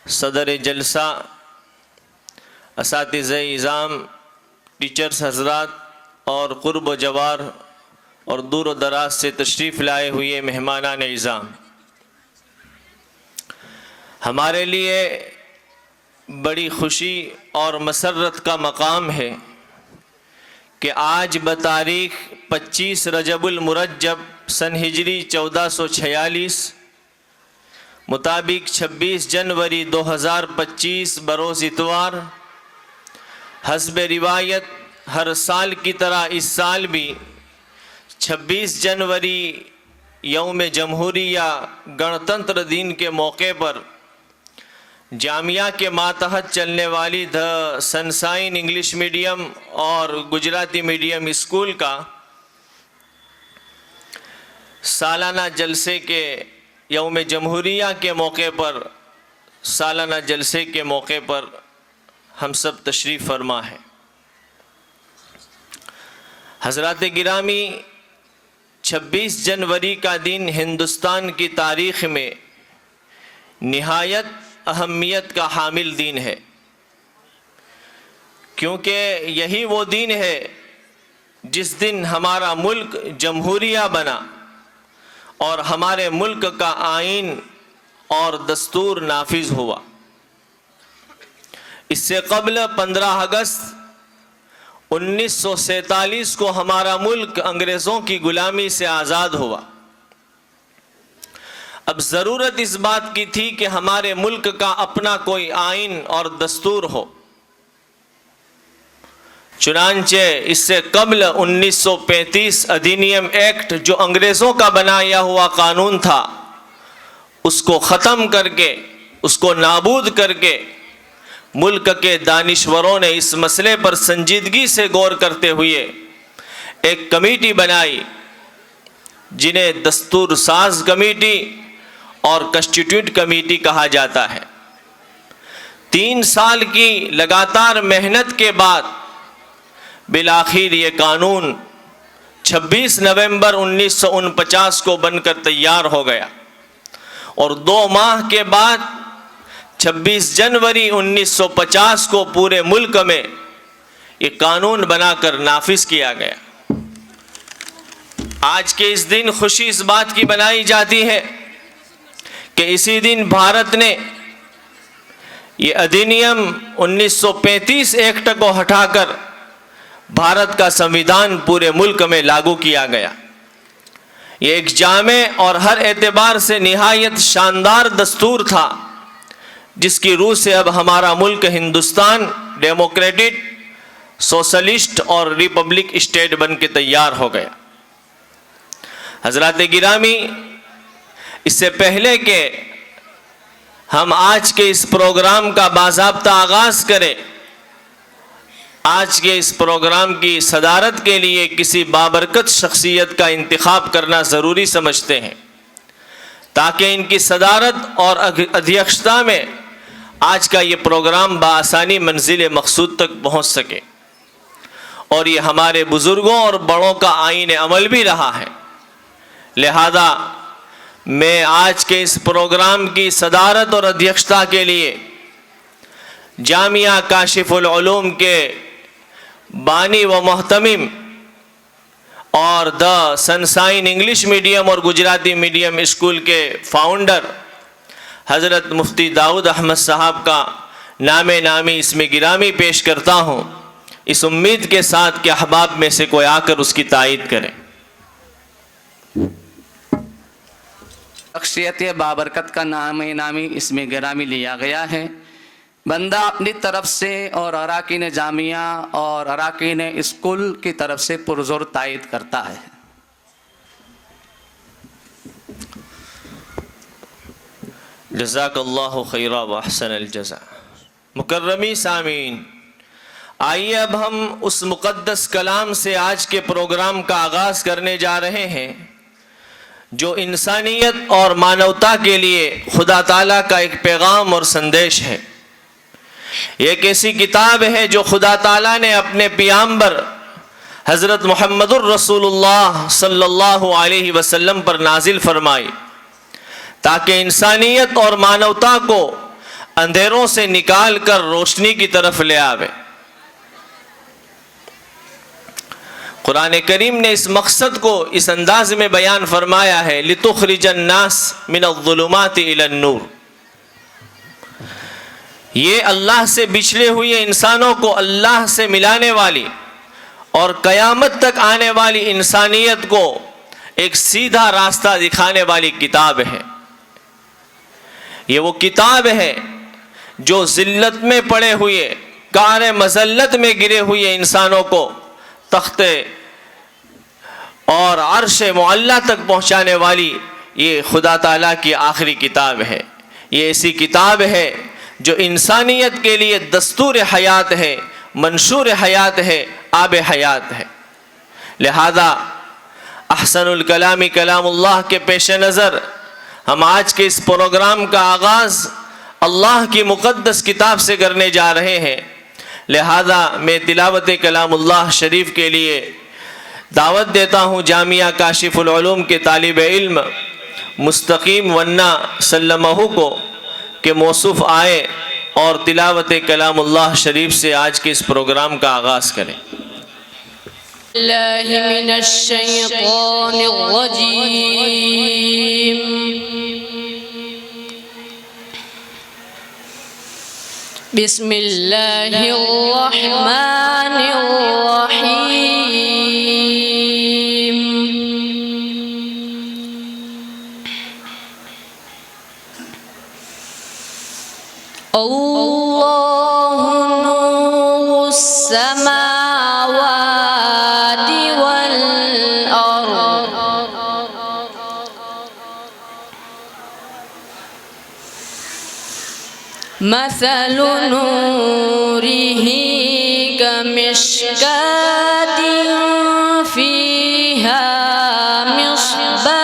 सदर जलसा, असातिज़े इज़ाम, टीचर्स हजरात और क़ुर्ब व जवार और दूर व दराज से तशरीफ़ लाए हुए मेहमानान इज़ाम, हमारे लिए बड़ी खुशी और मसरत का मकाम है कि आज बतारीख़ 25 रजबुल मुरज्जब सन हिजरी 1446 मुताबिक 26 जनवरी 2025 बरोज़ इतवार हस्ब रिवायत हर साल की तरह इस साल भी 26 जनवरी यौम जमहूरिया गणतंत्र दिन के मौके पर जामिया के मातहत चलने वाली द सनशाइन इंग्लिश मीडियम और गुजराती मीडियम स्कूल का सालाना जलसे के यौम जमहूरिया के मौके पर सालाना जलसे के मौके पर हम सब तशरीफ़ फरमा है। हज़रात गिरामी, 26 जनवरी का दिन हिंदुस्तान की तारीख़ में निहायत अहमियत का हामिल दिन है, क्योंकि यही वो दिन है जिस दिन हमारा मुल्क जमहूरिया बना और हमारे मुल्क का आइन और दस्तूर नाफिज हुआ। इससे कबल 15 अगस्त 1947 को हमारा मुल्क अंग्रेज़ों की गुलामी से आज़ाद हुआ। अब ज़रूरत इस बात की थी कि हमारे मुल्क का अपना कोई आइन और दस्तूर हो। चुनांचे इससे कबल 1935 अधिनियम एक्ट जो अंग्रेज़ों का बनाया हुआ कानून था, उसको ख़त्म करके, उसको नाबूद करके मुल्क के दानिश्वरों ने इस मसले पर संजीदगी से गौर करते हुए एक कमेटी बनाई, जिन्हें दस्तूर साज कमेटी और कॉन्स्टिट्यूट कमेटी कहा जाता है। 3 साल की लगातार मेहनत के बाद बिलाखिर ये कानून 26 नवंबर 1949 को बनकर तैयार हो गया और 2 माह के बाद 26 जनवरी 1950 को पूरे मुल्क में ये कानून बनाकर नाफिज किया गया। आज के इस दिन खुशी इस बात की बनाई जाती है कि इसी दिन भारत ने ये अधिनियम 1935 एक्ट को हटाकर भारत का संविधान पूरे मुल्क में लागू किया गया। ये एक जामे और हर एतबार से निहायत शानदार दस्तूर था, जिसकी रूह से अब हमारा मुल्क हिंदुस्तान डेमोक्रेटिक, सोशलिस्ट और रिपब्लिक स्टेट बन के तैयार हो गया। हज़रात गिरामी, इससे पहले कि हम आज के इस प्रोग्राम का बाज़ाब्ता आगाज़ करें, आज के इस प्रोग्राम की सदारत के लिए किसी बाबरकत शख्सियत का इंतखाब करना ज़रूरी समझते हैं, ताकि इनकी सदारत और अध्यक्षता में आज का ये प्रोग्राम बआसानी मंजिल मकसूद तक पहुँच सके। और ये हमारे बुज़ुर्गों और बड़ों का आईन अमल भी रहा है। लिहाजा मैं आज के इस प्रोग्राम की सदारत और अध्यक्षता के लिए जामिया काशिफुल उलूम के बानी व मोहतमिम और द सनशाइन इंग्लिश मीडियम और गुजराती मीडियम स्कूल के फाउंडर हज़रत मुफ्ती दाऊद अहमद साहब का नामे नामी इसमें गिरामी पेश करता हूँ, इस उम्मीद के साथ कि अहबाब में से कोई आकर उसकी तायीद करें। शख्सियत बाबरकत का नामे नामी इसमें गिरामी लिया गया है। बंदा अपनी तरफ से और अराकीन जामिया और अराकीन स्कूल की तरफ से पुरजोर तायीद करता है। जज़ाकल्लाहु खैरा व अहसनल जज़ा। मुकर्रमी सामीन, आइए अब हम उस मुक़द्दस कलाम से आज के प्रोग्राम का आगाज़ करने जा रहे हैं, जो इंसानियत और मानवता के लिए खुदा ताला का एक पैगाम और संदेश है। एक ऐसी किताब है जो खुदा ताला ने अपने पियाम्बर हज़रत मुहम्मदुर रसूलुल्लाह सल्लल्लाहु अलैहि वसल्लम पर नाजिल फरमाई, ताकि इंसानियत और मानवता को अंधेरों से निकाल कर रोशनी की तरफ ले आवे। कुरान करीम ने इस मकसद को इस अंदाज में बयान फरमाया है, लितुखरिजन नास मिनज़्ज़ुलुमाति इलन नूर। ये अल्लाह से बिछड़े हुए इंसानों को अल्लाह से मिलाने वाली और क़यामत तक आने वाली इंसानियत को एक सीधा रास्ता दिखाने वाली किताब है। ये वो किताब है जो ज़िल्लत में पड़े हुए, कार मज़ल्लत में गिरे हुए इंसानों को तख्ते और अर्श मुअल्ला तक पहुँचाने वाली ये खुदा ताला की आखिरी किताब है। ये ऐसी किताब है जो इंसानियत के लिए दस्तूर हयात है, मंशूर हयात है, आब हयात है। लिहाजा अहसनुल कलामी कलामुल्लाह के पेश नज़र हम आज के इस प्रोग्राम का आगाज़ अल्लाह की मुक़द्दस किताब से करने जा रहे हैं। लिहाजा मैं तिलावत कलामुल्लाह शरीफ के लिए दावत देता हूँ जामिया काशिफुल उलूम के तालिब इल्म मुस्तकीम वन्ना सल्लमहु को कि मौसूफ़ आए और तिलावत कलामुल्लाह शरीफ से आज के इस प्रोग्राम का आगाज़ करें। बिस्मिल्लाहिर्रहमानिर्रहीम। अल्लाहु नूरुस समावाति वल अर्द मसलु नूरिही कमिश्कातिन फीहा मिस्बाह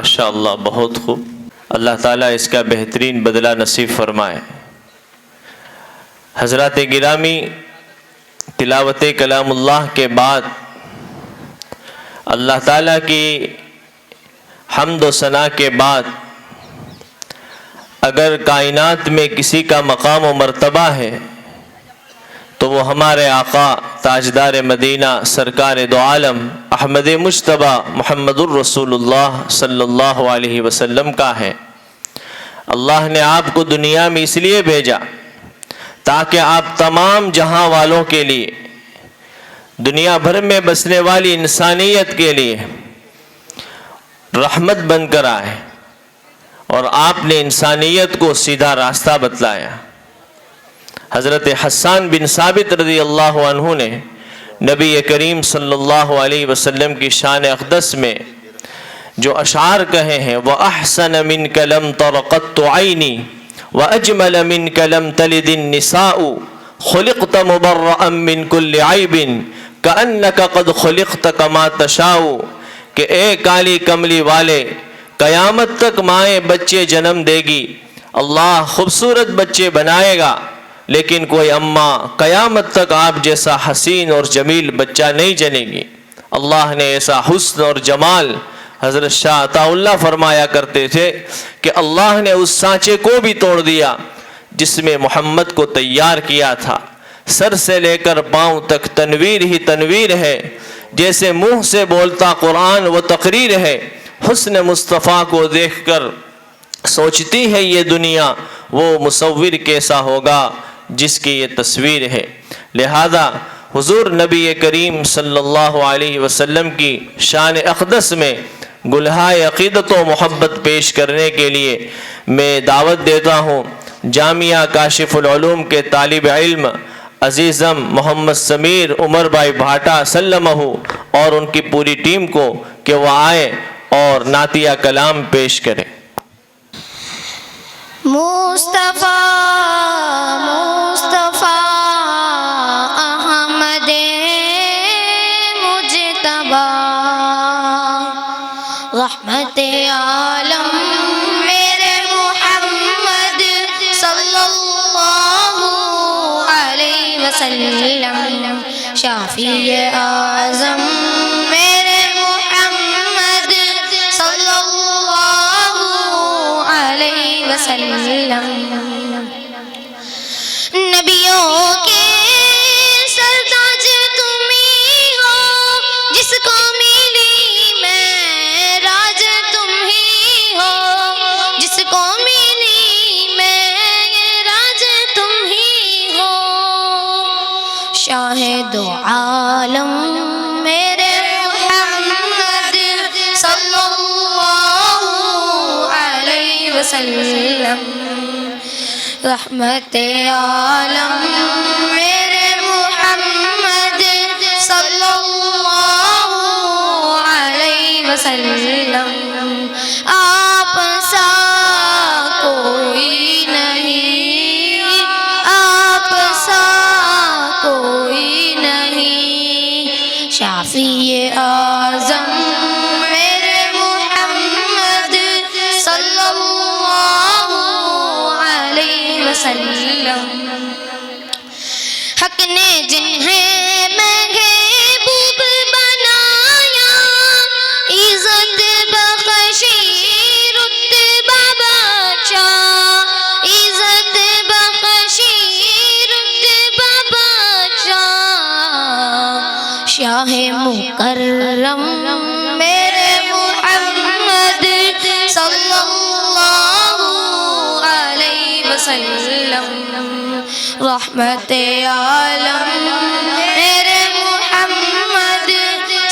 माशाअल्लाह, बहुत खूब। अल्लाह ताला इसका बेहतरीन बदला नसीब फरमाए। हज़रात गिरामी, तिलावत कलामुल्लाह के बाद अल्लाह ताला की हम्द व सना के बाद अगर कायनात में किसी का मकाम व मर्तबा है तो वो हमारे आका ताजदार मदीना सरकार दो आलम अहमद मुज्तबा मुहम्मदुर रसूलुल्लाह सल्लल्लाहु अलैहि वसल्लम का है। अल्लाह ने आपको दुनिया में इसलिए भेजा ताकि आप तमाम जहां वालों के लिए, दुनिया भर में बसने वाली इंसानियत के लिए रहमत बनकर आए और आपने इंसानियत को सीधा रास्ता बतलाया। हज़रत हसन बिन साबित रज़ी अल्लाह अन्हु ने नबी करीम सल्लल्लाहु अलैहि वसल्लम की शान अक़दस में जो अशार कहे हैं, व अहसन मिन कलम तरक़त ऐनी व अजमल मिन कलम तलिदिन निसाउ खुलिक़त मुबर्रअम मिन कुल्लि ऐबिन कअन्नका क़द खुलिक़त कमा तशाउ, कि ए काली कमली वाले, क़यामत तक माएँ बच्चे जन्म देगी, अल्लाह खूबसूरत बच्चे बनाएगा, लेकिन कोई अम्मा क़यामत तक आप जैसा हसीन और जमील बच्चा नहीं जनेगी। अल्लाह ने ऐसा हुस्न और जमाल, हज़रत शाह अताउल्लाह फरमाया करते थे कि अल्लाह ने उस सांचे को भी तोड़ दिया जिसमें मोहम्मद को तैयार किया था। सर से लेकर पाँव तक तनवीर ही तनवीर है, जैसे मुँह से बोलता कुरान व तकरीर है। हुस्न मुस्तफ़ा को देखकर सोचती है ये दुनिया, वो मुसव्विर कैसा होगा जिसकी ये तस्वीर है। लिहाजा हुजूर नबी करीम सल्लल्लाहु अलैहि वसल्लम की शान अक़दस में गुलहाए अक़ीदत व मोहब्बत पेश करने के लिए मैं दावत देता हूँ जामिया काशिफुल उलूम के तालिब इल्म अज़ीज़म मोहम्मद समीर उमर भाई भाटा सल्लमहु और उनकी पूरी टीम को कि वह आए और नातिया कलाम पेश करें। मुस्तफ़ा मुस्तफ़ा अहमद मुज्तबा रहमत आलम मेरे मुहम्मद सल्लल्लाहु अलैहि वसल्लम शाफ़ी आज़म मेरे मुहम्मद सल्लल्लाहु अलैहि वसल्लम। नबियों के सरताज तुम ही हो, जिसको मिली मैं राज तुम ही हो, जिसको मिली मैं राज तुम ही हो। शाहे दो आलम मेरे मुहम्मद सल्लल्लाहु अलैहि वसल्लम रहमत आलम मेरे मुहम्मद सल्लल्लाहु अलैहि वसल्लम। आप सा कोई नहीं, आप सा कोई नहीं, शाफ़ी आज़म मेरे मुहम्मद सल्लल्लाहु अलैहि वसल्लम। हक ने जिन्हें महबूब बनाया, इज़्ज़त बख्शी रुतबा बख्शा, इज़्ज़त बख्शी रुतबा बख्शा। शाह मुकर्रम मेरे मुहम्मद सल्लल्लाहु अलैहि वसल्लम रहमत आलम मेरे मुहम्मद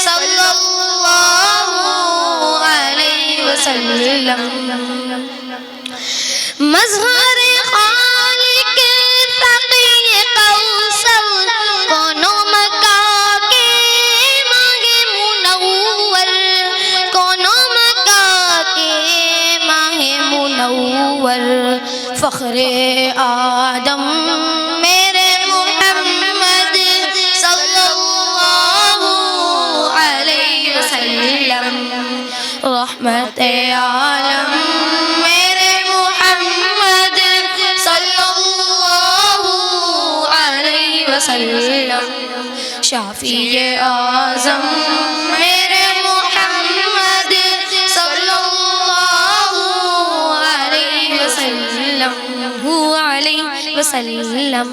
सल्लल्लाहु अलैहि वसल्लम। मज़हर खालिक तक़ी कौसर कोनों मक्का के माहे मुनव्वर, कोनों मक्का के माहे मुनव्वर। फ़ख्रे आदम मेरे मुहम्मद सल्लल्लाहु अलैहि वसल्लम रहमत आलम मेरे मोहम्मद सल्लल्लाहु अलैहि वसल्लम, शाफिए आज़म मेरे मोहम्मद सल्लल्लाहु अलैहि वसल्लम।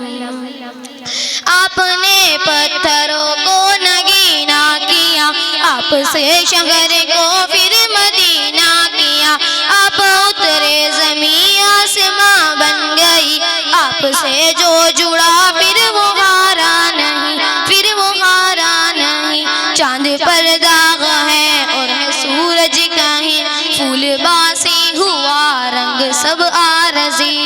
आपने पत्थरों को नगीना किया, आपसे शहर को फिर मदीना किया, आप उतरे ज़मीं आसमां बन गई, आपसे जो जुड़ा फिर वो हारा नहीं, फिर वो हारा नहीं। चांद पर दाग है और है सूरज कहीं, फूल बासी हुआ रंग सब आरज़ी,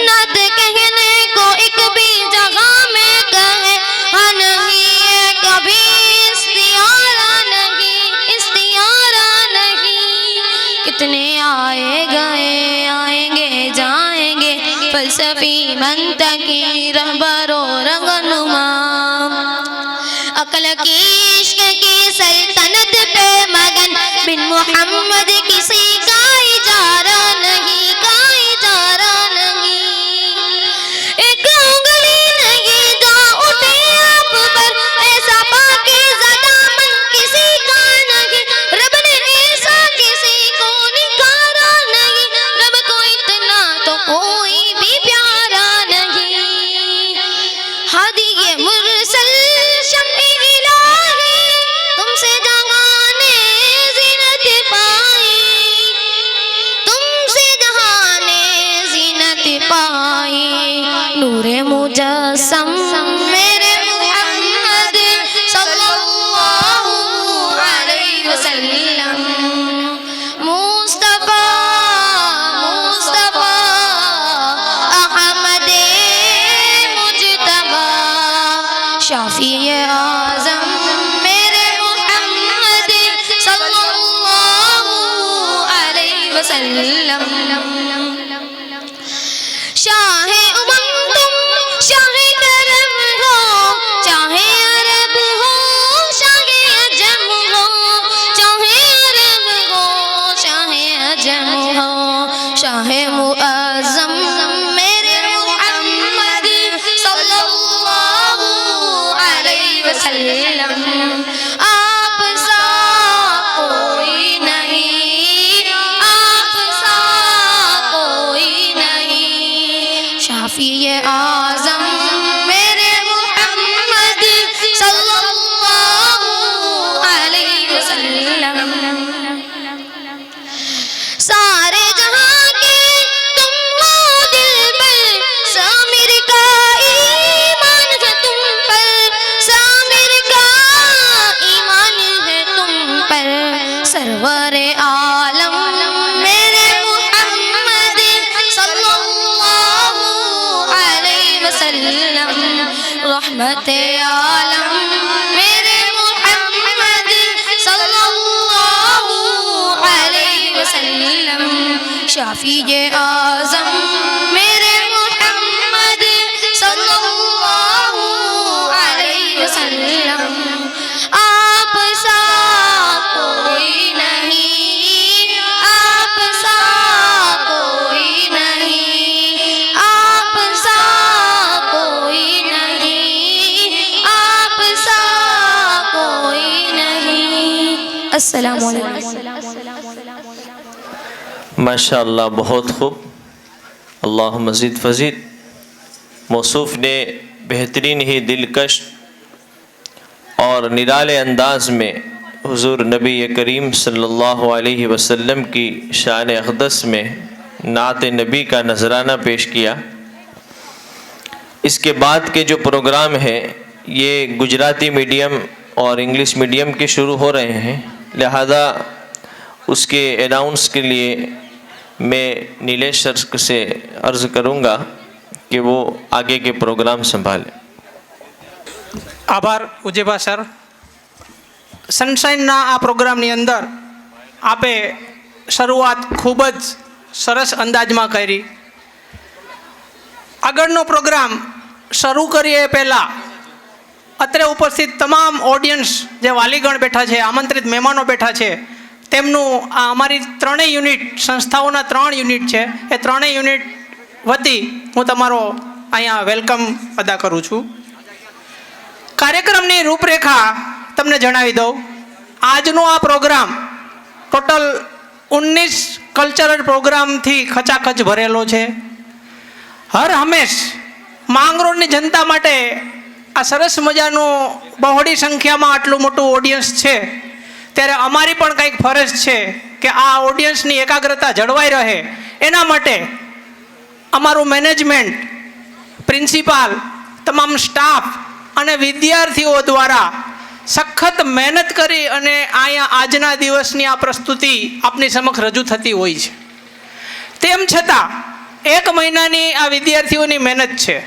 नात कहने को एक भी जगह में कहे हाँ नहीं है कभी इस्तियारा नहीं, इस्तियारा नहीं। कितने आए गए आएंगे जाएंगे, फलसफी मंतकी रहबरो रंगनुमा, अकल की इश्क की सल्तनत पे मगन, बिन मोहम्मद किसी का इजारा नहीं, का इजारा नहीं। एक उंगली नहीं जा उठे आप पर, ऐसा पाकीज़ा दामन किसी का नहीं, रब ने ऐसा किसी को निकारा नहीं, रब को इतना तो कोई भी प्यारा नहीं। हादी ये मुरसल शम्ए इलाही, तुमसे जहाने ज़ीनत पाई, तुमसे जहाने ज़ीनत पाई। नूरे मुजस्सम मेरे मोहम्मद सल्लल्लाहु अलैहि वसल्लम, मुस्तफ़ा मुस्तफ़ा अहमद मुज्तबा, शाफिए आज़म मेरे मोहम्मद सल्लल्लाहु अलैहि वसल्लम। शाहे उमम तुम शाहे करम हो, चाहे अरब हो शाहे अजम हो, चाहे अरब हो चाहे अजम हो, शाहे मुअज़्ज़म मेरे मोहम्मद सल्लल्लाहु अलैहि वसल्लम। आप सा कोई नहीं, आप सा कोई नहीं, शाफिए आज़म मेरे मोहम्मद सल्लल्लाहु अलैहि वसल्लम। सारे जहां के तुम हो दिलबर, सामिर का ईमान है तुम पर, सामिर का ईमान है तुम पर। सरवरे आलम मेरे मोहम्मद सल्लल्लाहु अलैहि वसल्लम, रहमत आलम मेरे मोहम्मद सल्लल्लाहु अलैहि वसल्लम, शाफिए आज़म मेरे मोहम्मद सल्लल्लाहु अलैहि वसल्लम। आप सा कोई नहीं, आप सा कोई नहीं, आप सा कोई नहीं, आप सा कोई नहीं। अस्सलामु अलैकुम। माशाअल्लाह, बहुत खूब, अल्लाह मज़ीद फज़ीद। मौसूफ़ ने बेहतरीन ही दिलकश और निराले अंदाज में हुज़ूर नबी करीम सल्लल्लाहु अलैहि वसल्लम की शान अक़दस में नात नबी का नजराना पेश किया। इसके बाद के जो प्रोग्राम हैं ये गुजराती मीडियम और इंग्लिश मीडियम के शुरू हो रहे हैं, लिहाजा उसके अनाउंस के लिए मैं नीलेश सर से अर्ज़ करूँगा कि वो आगे के प्रोग्राम संभालें। આભાર ઉજેબા સર. સનશાઇનના આ પ્રોગ્રામની અંદર આપે શરૂઆત ખૂબ જ સરસ અંદાજમાં કરી. આગળનો પ્રોગ્રામ શરૂ કરીએ એ પહેલાં અત્રે ઉપસ્થિત તમામ ઓડિયન્સ જે વાલીગણ બેઠા છે, આમંત્રિત મહેમાનો બેઠા છે, તેમનું આ અમારી ત્રણેય યુનિટ સંસ્થાઓના 3 યુનિટ છે એ ત્રણેય યુનિટ વતી હું તમારો અહીંયા વેલકમ અદા કરું છું. કાર્યક્રમની રૂપરેખા તમને જણાવી દઉં. આજનો આ પ્રોગ્રામ ટોટલ 19 કલ્ચરલ પ્રોગ્રામથી ખચાખચ ભરેલો છે. હર હંમેશ માંગરોળની જનતા માટે આ સરસ મજાનું બહોળી સંખ્યામાં આટલું મોટું ઓડિયન્સ છે, ત્યારે અમારી પણ કંઈક ફરજ છે કે આ ઓડિયન્સની એકાગ્રતા જળવાઈ રહે એના માટે અમારું મેનેજમેન્ટ, પ્રિન્સિપાલ, તમામ સ્ટાફ અને વિદ્યાર્થીઓ દ્વારા સખત મહેનત કરી અને અહીંયા આજના દિવસની આ પ્રસ્તુતિ આપની સમક્ષ રજૂ થતી હોય છે. તેમ છતાં 1 મહિનાની આ વિદ્યાર્થીઓની મહેનત છે.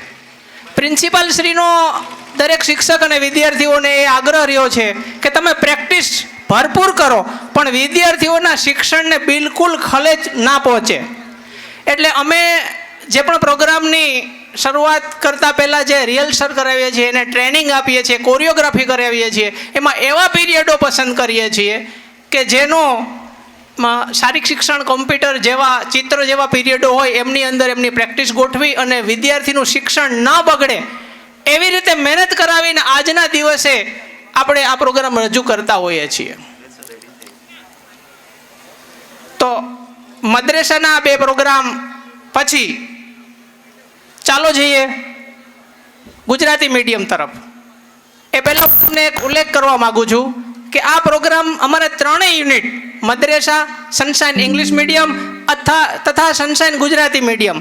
પ્રિન્સિપાલ શ્રીનો દરેક શિક્ષક અને વિદ્યાર્થીઓને એ આગ્રહ રહ્યો છે કે તમે પ્રેક્ટિસ ભરપૂર કરો પણ વિદ્યાર્થીઓના શિક્ષણને બિલકુલ ખલેચ ના પહોંચે. એટલે અમે જે પણ પ્રોગ્રામની શરૂઆત કરતાં પહેલાં જે રિહર્સલ કરાવીએ છીએ, એને ટ્રેનિંગ આપીએ છીએ, કોરિયોગ્રાફી કરાવીએ છીએ, એમાં એવા પીરિયડો પસંદ કરીએ છીએ કે જેનો શારીરિક શિક્ષણ, કોમ્પ્યુટર જેવા, ચિત્ર જેવા પીરિયડો હોય એમની અંદર એમની પ્રેક્ટિસ ગોઠવી અને વિદ્યાર્થીનું શિક્ષણ ન બગડે એવી રીતે મહેનત કરાવીને આજના દિવસે આપણે આ પ્રોગ્રામ રજૂ કરતા હોઈએ છીએ. તો મદ્રેસાના 2 પ્રોગ્રામ પછી ચાલો જઈએ ગુજરાતી મીડિયમ તરફ. એ પહેલાં હું તમને એક ઉલ્લેખ કરવા માગું છું કે આ પ્રોગ્રામ અમારા 3 યુનિટ મદ્રેસા, સનશાઇન ઇંગ્લિશ મીડિયમ તથા સનશાઇન ગુજરાતી મીડિયમ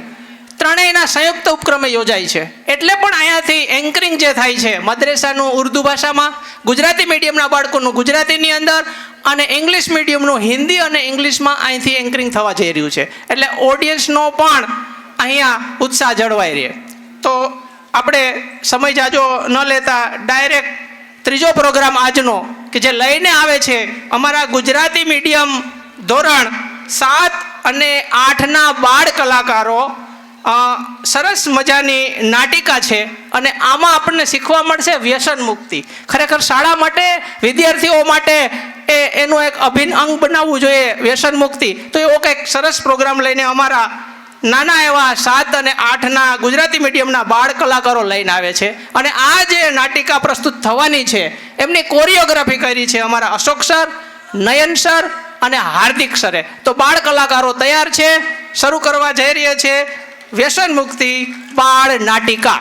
ત્રણેયના સંયુક્ત ઉપક્રમે યોજાય છે. એટલે પણ અહીંયાથી એન્કરિંગ જે થાય છે મદ્રેસાનું ઉર્દુ ભાષામાં, ગુજરાતી મીડિયમના બાળકોનું ગુજરાતીની અંદર અને ઇંગ્લિશ મીડિયમનું હિન્દી અને ઇંગ્લિશમાં અહીંથી એન્કરિંગ થવા જઈ રહ્યું છે. એટલે ઓડિયન્સનો પણ અહીંયા ઉત્સાહ જળવાઈ રહે. તો આપણે સમય જાજો ન લેતા ડાયરેક્ટ ત્રીજો પ્રોગ્રામ આજનો કે જે લઈને આવે છે અમારા ગુજરાતી મીડિયમ ધોરણ 7 અને 8ના બાળ કલાકારો. સરસ મજાની નાટિકા છે અને આમાં આપણને શીખવા મળશે વ્યસન મુક્તિ. ખરેખર શાળા માટે, વિદ્યાર્થીઓ માટે એનું એક અભિન્ન અંગ બનાવવું જોઈએ વ્યસન મુક્તિ. તો એવો કંઈક સરસ પ્રોગ્રામ લઈને અમારા નાના એવા 7 અને 8ના ગુજરાતી મીડિયમના બાળ કલાકારો લઈને આવે છે. અને આ જે નાટિકા પ્રસ્તુત થવાની છે એમની કોરિયોગ્રાફી કરી છે અમારા અશોક સર, નયન સર અને હાર્દિક સરે. તો બાળ કલાકારો તૈયાર છે, શરૂ કરવા જઈ રહ્યા છે વ્યસન મુક્તિ બાળ નાટિકા.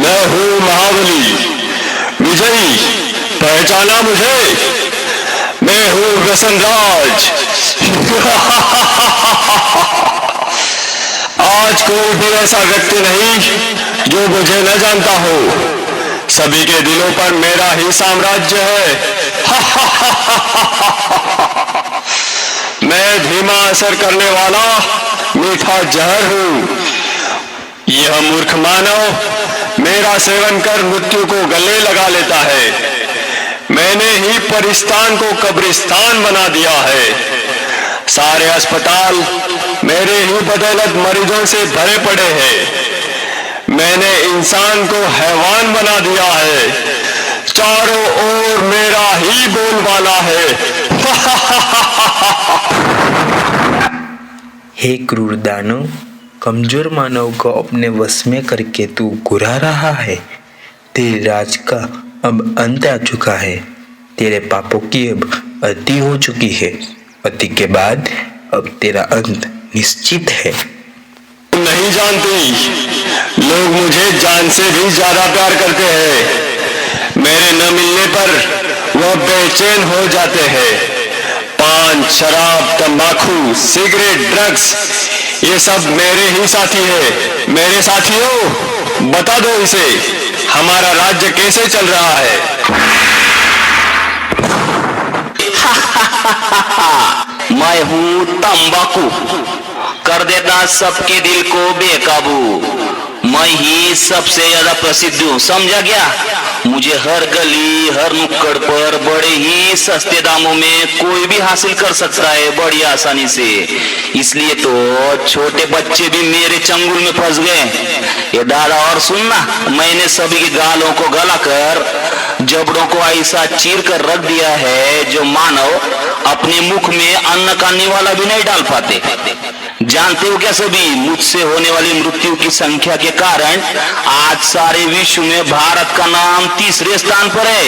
मैं हूं महाबली विजयी, पहचाना मुझे? मैं हूं व्यसनराज। आज कोई भी ऐसा व्यक्ति नहीं जो मुझे न जानता हो। सभी के दिलों पर मेरा ही साम्राज्य है। मैं धीमा असर करने वाला मीठा जहर हूं। यह मूर्ख मानव मेरा सेवन कर मृत्यु को गले लगा लेता है। मैंने ही परिस्तान को कब्रिस्तान बना दिया है। सारे अस्पताल मेरे ही बदौलत मरीजों से भरे पड़े हैं। मैंने इंसान को हैवान बना दिया है। चारों ओर मेरा ही बोलबाला है। हे क्रूर दानव, कमजोर मानव को अपने वश में करके तू घुरा रहा है। तेरे राज का अब अंत आ चुका है। तेरे पापों की अब अति हो चुकी है। अति के बाद अब तेरा अंत निश्चित है। नहीं जानती, लोग मुझे जान से भी ज्यादा प्यार करते हैं। मेरे न मिलने पर वह बेचैन हो जाते हैं। पान, शराब, तंबाकू, सिगरेट, ड्रग्स, ये सब मेरे ही साथी है। मेरे साथियों, बता दो इसे, हमारा राज्य कैसे चल रहा है। मैं हूँ तंबाकू, कर देता सबके दिल को बेकाबू। मैं ही सबसे ज्यादा प्रसिद्ध हूँ, समझा क्या? मुझे हर गली हर नुक्कड़ पर बड़े ही सस्ते दामों में कोई भी हासिल कर सकता है, बड़ी आसानी से। इसलिए तो छोटे बच्चे भी मेरे चंगुल में फंस गए। ये दादा, और सुनना, मैंने सभी की गालों को गलाकर जबड़ों को ऐसा चीर कर रख दिया है जो मानव अपने मुख में अन्न का निवाला भी नहीं डाल पाते। जानते हो क्या सभी, मुझसे होने वाली मृत्यु की संख्या के कारण आज सारे विश्व में भारत का नाम तीसरे स्थान पर है।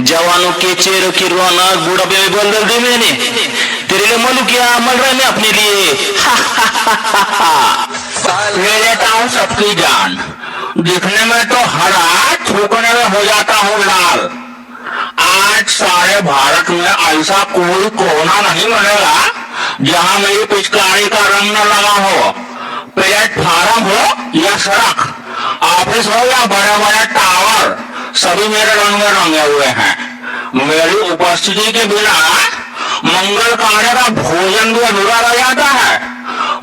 जवानों के चेहरों की रौनक बुढ़ापे में बदल दी मैंने। तेरे लिए मलू क्या मल रहा है मैं अपने लिए। ले लेता हूँ सबकी जान, दिखने में तो हरा, थूकने में हो जाता हूँ लाल। आज सारे भारत में ऐसा कोई कोना नहीं मिलेगा जहां मेरी पिचकारी का रंग न लगा हो। प्लेटफार्म हो या सड़क, ऑफिस हो या बड़े बड़े टावर, सभी मेरे रंग में रंगे हुए हैं। मेरी उपस्थिति के बिना मंगल कार्य का भोजन भी अधूरा रह जाता है।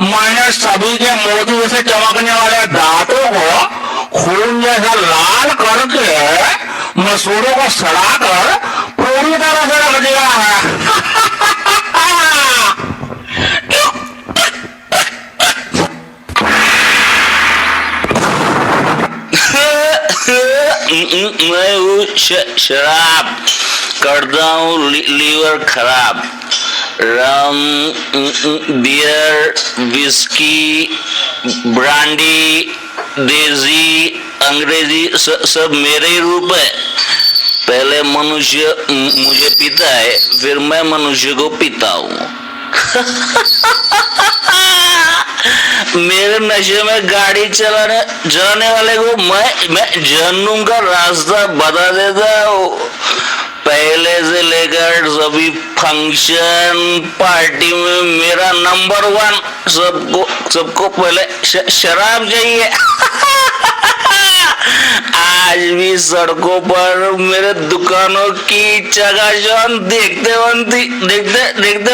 मैंने सभी के मोती जैसे चमकने वाले दांतों को खून जैसा लाल करके मसूरों को सड़ाकर पूरी तरह से रख दिया है। मैं हूँ शराब, करता हूँ लीवर खराब। रम, बियर, विस्की, ब्रांडी, देसी, अंग्रेजी, सब मेरे ही रूप है। पहले मनुष्य मुझे पीता है, फिर मैं मनुष्य को पीता हूँ। मेरे नशे में गाड़ी चलाने वाले को मैं जहन्नुम का रास्ता बता देता हूँ। पहले से लेकर सभी फंक्शन पार्टी में मेरा नंबर 1। सबको पहले शराब चाहिए। आज भी सड़कों पर मेरे दुकानों की चकाचौंध देखते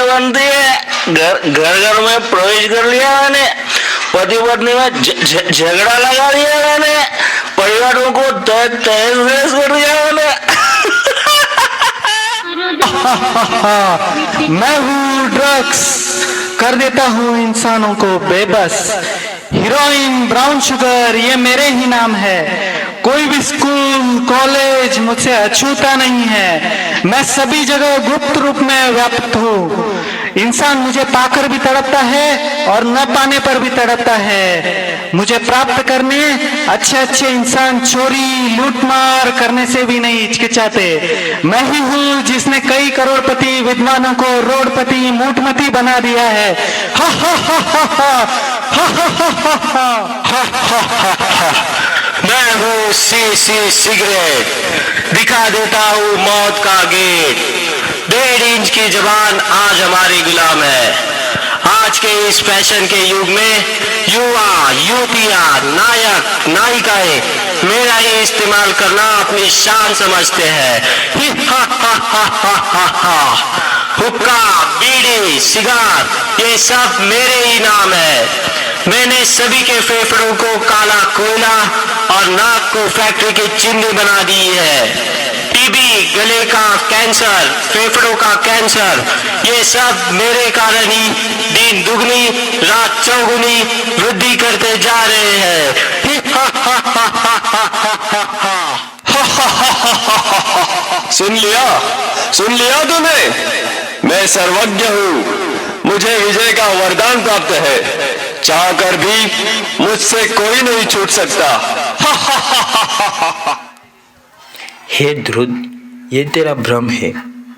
बनती है। घर में प्रवेश कर लिया मैंने, पति पत्नी में झगड़ा लगा दिया मैंने, परिवारों को तहस कर दिया मैंने। मैं हूँ ड्रग्स, कर देता हूँ इंसानों को बेबस। हीरोइन, ब्राउन शुगर, ये मेरे ही नाम है। कोई भी स्कूल कॉलेज मुझसे अछूता नहीं है। मैं सभी जगह गुप्त रूप में व्याप्त हूँ। इंसान मुझे पाकर भी तड़पता है और न पाने पर भी तड़पता है। मुझे प्राप्त करने अच्छे इंसान चोरी लूटमार करने से भी नहीं हिचकिचाते। मैं ही हूँ जिसने कई करोड़पति विद्वानों को रोडपति मूठमती बना दिया है। हा हा हा हा हा हा हा हा हा हा हा। मैं हूँ सी सिगरेट, दिखा देता हूँ मौत का गेट। 1.5 इंच की जबान आज हमारी गुलाम है। आज के इस फैशन के युग में युवा युवतियां नायक नायिकाएं मेरा ही इस्तेमाल करना अपनी शान समझते हैं। हुक्का, बीड़ी, सिगार, ये सब मेरे ही नाम है। मैंने सभी के फेफड़ों को काला कोयला और नाक को फैक्ट्री की चिमनी बना दी है। टीबी, गले का कैंसर, फेफड़ों का कैंसर, ये सब मेरे कारण ही दिन दुगनी रात चौगुनी वृद्धि करते जा रहे हैं। सुन लिया तूने? मैं सर्वज्ञ हूँ, मुझे विजय का वरदान प्राप्त है। चाहकर भी मुझसे कोई नहीं छूट सकता। हे ध्रुव, ये तेरा भ्रम है।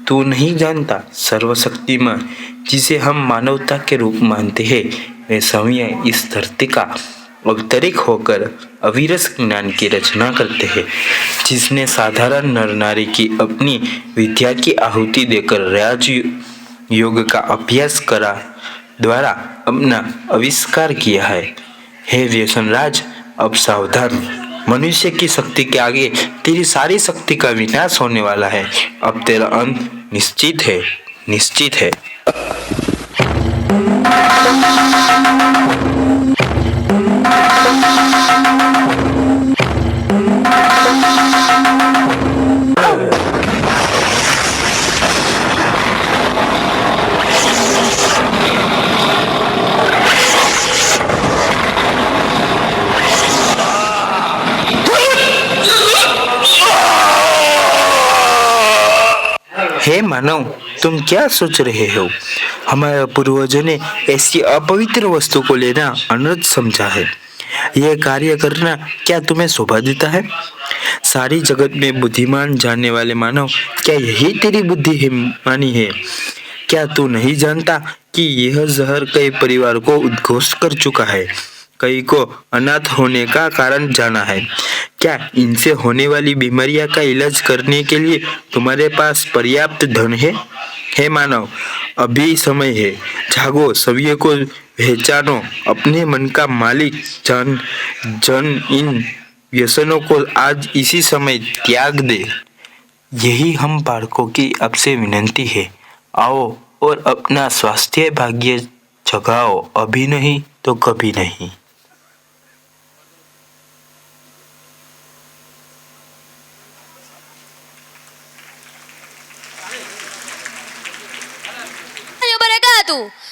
तू नहीं जानता सर्वशक्तिमान जिसे हम मानवता के रूप मानते हैं वे स्वयं इस धरती का अवतरित होकर अविरस ज्ञान की रचना करते हैं। जिसने साधारण नर नारी की अपनी विद्या की आहुति देकर राज योग का अभ्यास करा द्वारा अपना आविष्कार किया है। हे व्यसनराज, अब सावधान। मनुष्य की शक्ति के आगे तेरी सारी शक्ति का विनाश होने वाला है। अब तेरा अंत निश्चित है, निश्चित है। हे मानव, तुम क्या सोच रहे हो? हमारे पूर्वजों ने ऐसी अपवित्र वस्तु को लेना अनर्थ समझा है। यह कार्य करना क्या तुम्हें शोभा देता है? सारी जगत में बुद्धिमान जानने वाले मानव, क्या यही तेरी बुद्धि है मानी है? क्या तू नहीं जानता कि यह जहर कई परिवार को उद्घोष कर चुका है, कई को अनाथ होने का कारण जाना है? क्या इनसे होने वाली बीमारियां का इलाज करने के लिए तुम्हारे पास पर्याप्त धन है? हे मानव, अभी समय है, जागो, सभी को पहचानो, अपने मन का मालिक जन इन व्यसनों को आज इसी समय त्याग दे। यही हम बालकों की अब से विनती है। आओ और अपना स्वास्थ्य भाग्य जगाओ, अभी नहीं तो कभी नहीं।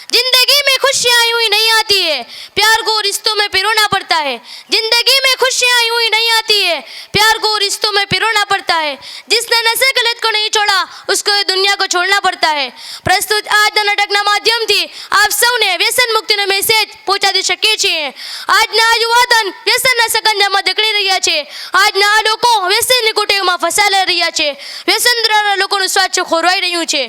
जिंदगी में खुशियां यूं ही नहीं आती है, प्यार को रिश्तों में पिरोना पड़ता है। जिंदगी में खुशियां यूं ही नहीं आती है, प्यार को रिश्तों में पिरोना पड़ता है। जिसने नशे की लत को नहीं छोड़ा उसको ये दुनिया को छोड़ना पड़ता है। प्रस्तुत આજના નાટકના માધ્યમથી આપ સૌને વ્યસન મુક્તિનો મેસેજ પહોંચાડી શકીએ છીએ। આજના યુવાધન વ્યસનના સકંજામાં ધકેલી રહ્યા છે। આજના આ લોકો વ્યસનની કુટેવમાં ફસાયેલા રહ્યા છે। વ્યસન દ્વારા લોકોનું સ્વાસ્થ્ય ખોરવાઈ રહ્યું છે।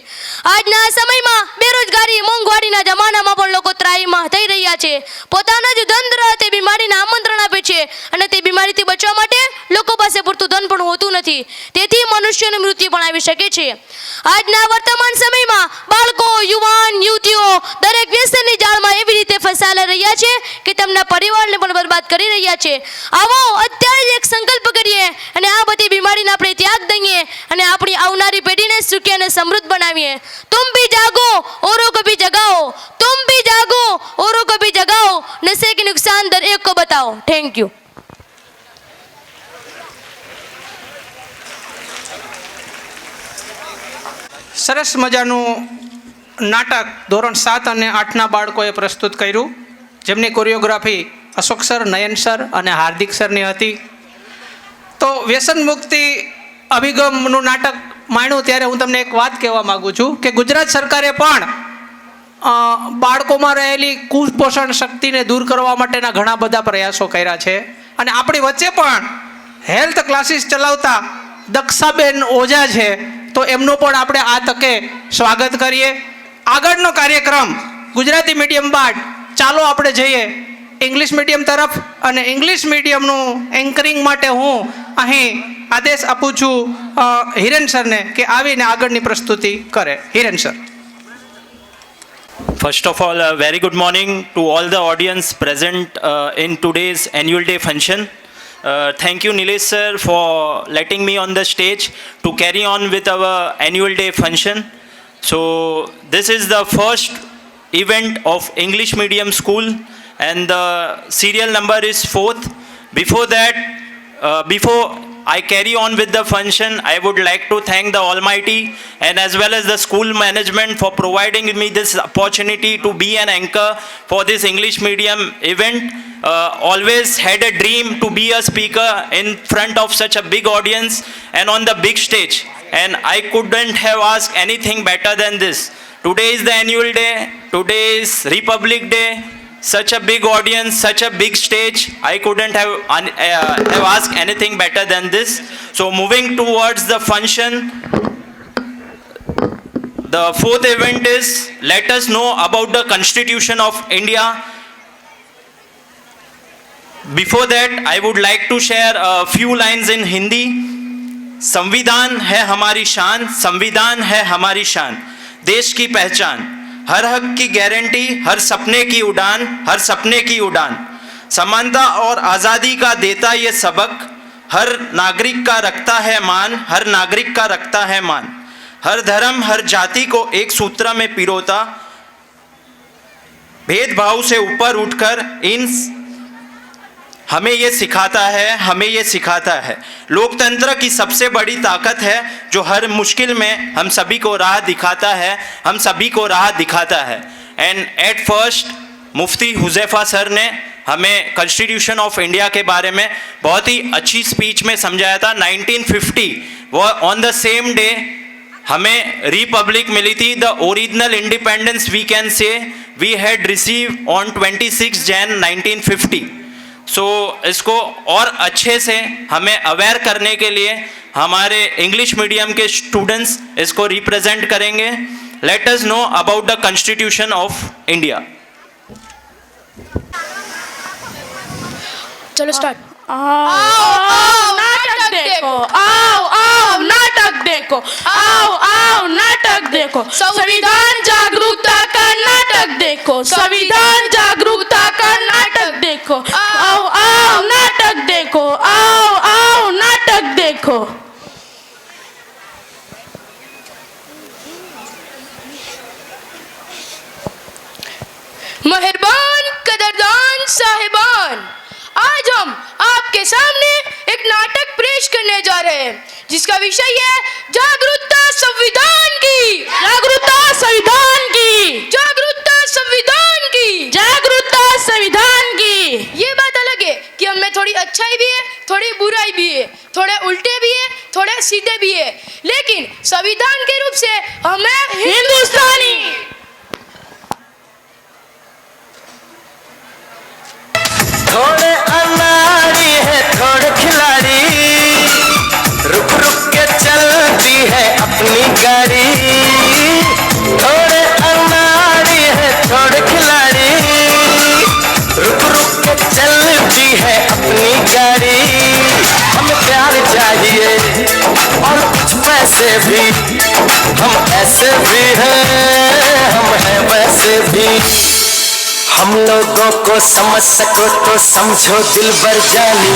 આજના આ સમયમાં બેરોજગારી મોંઘવારીના જમાનામાં પણ લોકો ત્રાહીમાં થઈ રહ્યા છે। પોતાના જ ધન દ્વારા તે બીમારીને આમંત્રણ આપે છે અને તે બીમારીથી બચવા માટે લોકો પાસે પૂરતું ધન પણ હોતું નથી, તેથી મનુષ્યની મૃત્યુ પણ આવી શકે છે। આજના વર્તમાન સમયમાં બાળકો, યુવાન, યુવતીઓ દરેક વ્યસનની જાળમાં એવી રીતે ફસાયેલા રહ્યા છે કે તેમના પરિવારને પણ બરબાદ કરી રહ્યા છે। આવો અત્યારે જ એક સંકલ્પ કરીએ અને આ બધી બીમારીને આપણે ત્યાગ દઈએ અને આપણી આવનારી પેઢીને સુખી અને સમૃદ્ધ બનાવીએ। तुम भी जागो औरों को भी जगाओ, तुम भी जागो औरों को भी जगाओ, नशे के नुकसान दर एक को बताओ। Thank you. સરસ મજાનું નાટક ધોરણ 7 અને 8ના બાળકોએ પ્રસ્તુત કર્યું, જેમની કોરિયોગ્રાફી અશોક સર, નયન સર અને હાર્દિક સરની હતી। તો વ્યસન મુક્તિ અભિગમનું નાટક માણ્યું ત્યારે હું તમને એક વાત કહેવા માગું છું કે ગુજરાત સરકારે પણ બાળકોમાં રહેલી કુપોષણ શક્તિને દૂર કરવા માટેના ઘણા બધા પ્રયાસો કર્યા છે અને આપણી વચ્ચે પણ હેલ્થ ક્લાસીસ ચલાવતા દક્ષાબેન ઓઝા છે, તો એમનું પણ આપણે આ તકે સ્વાગત કરીએ। આગળનો કાર્યક્રમ ગુજરાતી મીડિયમ બાદ ચાલો આપણે જઈએ ઇંગ્લિશ મીડિયમ તરફ અને ઇંગ્લિશ મીડિયમનું એન્કરિંગ માટે હું અહીં આદેશ આપું છું હિરેન સરને કે આવીને આગળની પ્રસ્તુતિ કરે। Hiren sir. First of all, a very good morning to all the audience present in today's annual day function. Thank you, Nilesh sir, for letting me on the stage to carry on with our annual day function. So, this is the first event of English medium school and the serial number is 4th. Before that, before I carry on with the function, I would like to thank the Almighty and as well as the school management for providing me this opportunity to be an anchor for this English medium event. Always had a dream to be a speaker in front of such a big audience and on the big stage, and I couldn't have asked anything better than this. Today is the annual day, today is Republic Day, such a big audience, such a big stage. I couldn't have asked anything better than this. So moving towards the function, the fourth event is let us know about the Constitution of India. Before that, I would like to share a few lines in Hindi. संविधान है हमारी शान, संविधान है हमारी शान, देश की पहचान, हर हक की गारंटी, हर सपने की उड़ान, हर सपने की उड़ान, समानता और आज़ादी का देता ये सबक, हर नागरिक का रखता है मान, हर नागरिक का रखता है मान, हर धर्म हर जाति को एक सूत्र में पिरोता, भेदभाव से ऊपर उठकर हमें ये सिखाता है, हमें ये सिखाता है। लोकतंत्र की सबसे बड़ी ताकत है जो हर मुश्किल में हम सभी को राह दिखाता है, हम सभी को राह दिखाता है। And at first Mufti Huzaifa sir ने हमें कॉन्स्टिट्यूशन ऑफ इंडिया के बारे में बहुत ही अच्छी स्पीच में समझाया था। 1950 वो ऑन द सेम डे हमें रिपब्लिक मिली थी। The original independence we can say we had receive on 26 Jan 1950। So इसको और अच्छे से हमें अवेयर करने के लिए हमारे इंग्लिश मीडियम के स्टूडेंट्स इसको रिप्रेजेंट करेंगे। Let us know about the constitution of India. चलो स्टार्ट। आओ नाटक देखो, आओ नाटक देखो, आओ नाटक देखो, संविधान जागरूकता का नाटक देखो, संविधान जागरूकता का नाटक देखो, आओ नाटक देखो, आओ नाटक देखो। मेहरबान कदरदान साहिबान, आज हम आपके सामने एक नाटक पेश करने जा रहे हैं जिसका विषय है जागरूकता संविधान की, जागरूकता संविधान की, जागरूकता संविधान की, जागरूकता संविधान की। ये बात अलग है कि हमें थोड़ी अच्छाई भी है, थोड़ी बुराई भी है, थोड़े उल्टे भी है, थोड़े सीधे भी है, लेकिन संविधान के रूप से हमें हिंदुस्तानी। थोड़े अनाड़ी है थोड़े खिलाड़ी, रुक रुक के चलती है अपनी गाड़ी। थोड़े अनाड़ी है थोड़े खिलाड़ी, रुक रुक के चलती है अपनी गाड़ी। हमें प्यार चाहिए और कुछ पैसे भी, हम ऐसे भी हैं, हम हैं वैसे भी। हम लोगों को समझ सको तो समझो दिलबर जानी,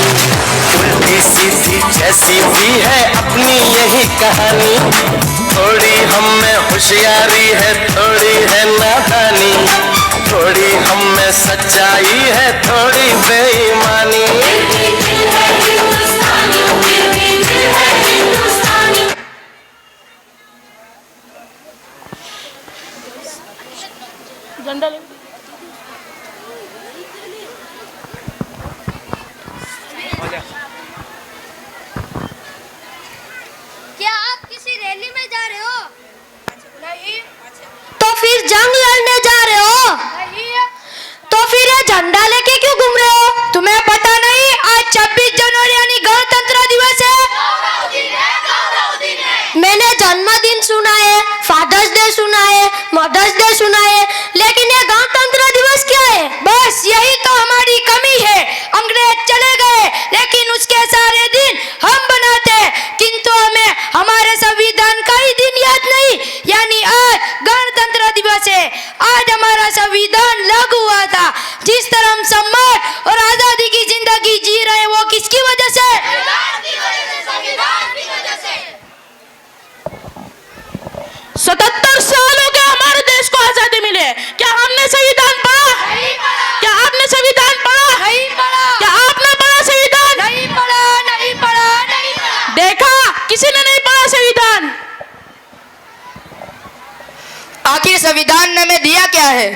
उल्टी सीधी जैसी भी है अपनी यही कहानी। थोड़ी हम में होशियारी है, थोड़ी है नादानी, थोड़ी हम में सच्चाई है, थोड़ी बेईमानी। क्या आप किसी रैली में जा रहे हो? नहीं। तो फिर जंग लड़ने जा रहे हो? नहीं। तो फिर ये झंडा लेके क्यों घूम रहे हो? तुम्हें पता नहीं आज 26 जनवरी यानी गणतंत्र दिवस है? मैंने जन्मदिन सुना है, फादर्स डे सुना है, मदर्स डे सुना है, लेकिन ये गणतंत्र दिवस क्या है? बस यही तो हमारी कमी है। अंग्रेज चले गए लेकिन उसके सारे दिन हम बनाते, किंतु हमें हमारे संविधान का ही दिन याद नहीं। यानी आज गणतंत्र दिवस है, आज हमारा संविधान लागू हुआ था। जिस तरह हम सम्मान और आजादी की जिंदगी जी रहे हैं वो किसकी वजह से? संविधान की वजह से। 77 साल हो गए हमारे देश को आजादी मिले, क्या हमने संविधान पढ़ा? क्या आपने संविधान पढ़ा? नहीं पढ़ा। क्या आपने पढ़ा संविधान? नहीं पढ़ा, नहीं पढ़ा, नहीं पढ़ा। देखा, किसी ने नहीं पढ़ा संविधान। आखिर संविधान ने हमें दिया क्या है?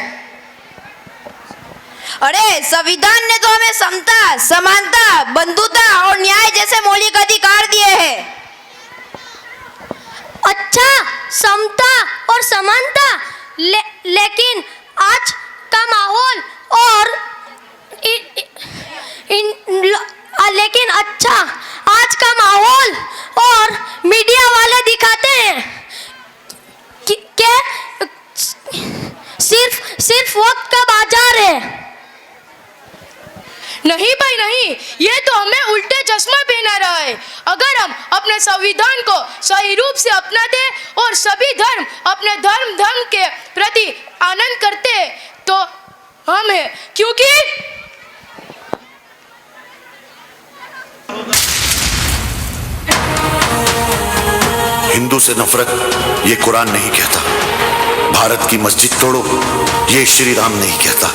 अरे संविधान ने तो हमें समता, समानता, बंधुता और न्याय जैसे मौलिक अधिकार दिए हैं। अच्छा, समता और समानता, लेकिन आज का माहौल और है। अगर हम अपने संविधान को सही रूप से अपनाते और सभी धर्म अपने धर्म के प्रति आनंद करते तो हम हैं, क्योंकि हिंदू से नफरत ये कुरान नहीं कहता, भारत की मस्जिद तोड़ो ये श्री राम नहीं कहता,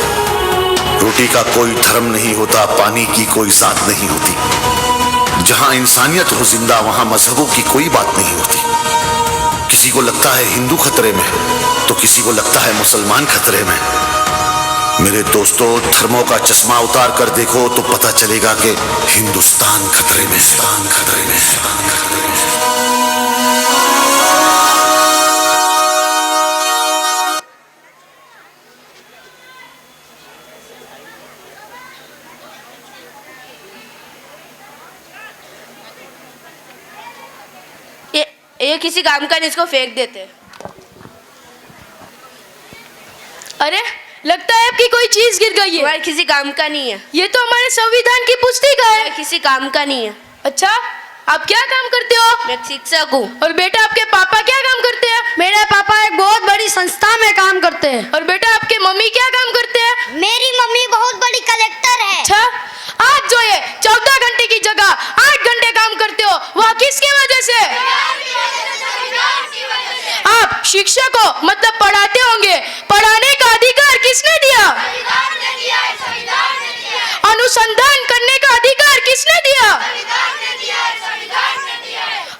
रोटी का कोई धर्म नहीं होता, पानी की कोई जात नहीं होती, जहां इंसानियत हो जिंदा वहां मजहबों की कोई बात नहीं होती। किसी को लगता है हिंदू खतरे में तो किसी को लगता है मुसलमान खतरे में। मेरे दोस्तों, धर्मों का चश्मा उतार कर देखो तो पता चलेगा कि हिंदुस्तान खतरे में, खतरे में, खतरे में। ये किसी काम का नहीं, इसको फेंक देते। अरे लगता है आपकी कोई चीज गिर गई है। किसी काम का नहीं है, ये तो हमारे संविधान की पुस्तिका है। किसी काम का नहीं है। अच्छा, आप क्या काम करते हो? मैं शिक्षक हूँ। और बेटा आपके पापा क्या काम करते हैं? मेरे पापा एक बहुत बड़ी संस्था में काम करते हैं। और बेटा आपके मम्मी क्या काम करते हैं? मेरी मम्मी बहुत बड़ी कलेक्टर है। अच्छा, आज जो ये 14 घंटे की जगह 8 घंटे काम करते हो, वह किसकी वजह से? आप शिक्षक हो, मतलब पढ़ाते होंगे। पढ़ाने का अधिकार किसने दिया? अनुसंधान करने का अधिकार किसने दिया?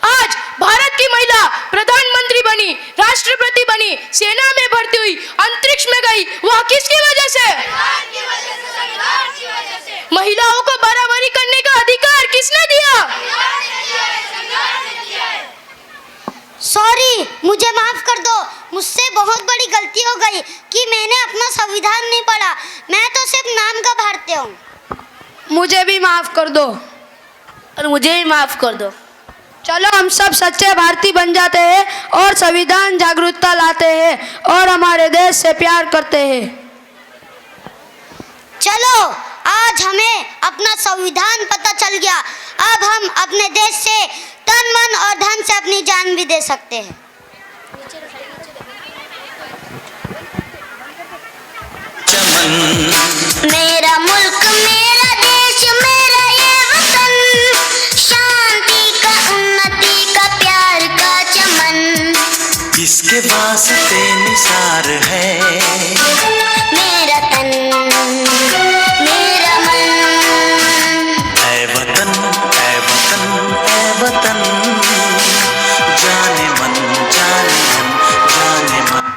आज भारत की महिला प्रधानमंत्री बनी, राष्ट्रपति बनी, सेना में भर्ती हुई, अंतरिक्ष में गई, वह किसकी वजह से? महिलाओं को बराबरी करने का अधिकार किसने दिया? सॉरी, मुझे माफ कर दो। मुझसे बहुत बड़ी गलती हो गई कि मैंने अपना संविधान नहीं पढ़ा। मैं तो सिर्फ नाम का भारतीय हूँ। मुझे भी माफ कर दो। और मुझे भी माफ कर दो। चलो हम सब सच्चे भारतीय बन जाते हैं और संविधान जागरूकता लाते हैं और हमारे देश से प्यार करते हैं। चलो, आज हमें अपना संविधान पता चल गया। अब हम अपने देश से तन मन और धन से अपनी जान भी दे सकते हैं। मेरा मुल्क, मेरा देश, मेरा ये वतन, शांति का, उन्नति का, प्यार का चमन, इसके वास्ते निसार है मेरा तन, मेरा मन। ऐ वतन, ऐ वतन, ऐ वतन, जाने मन, जाने मन, जाने मन।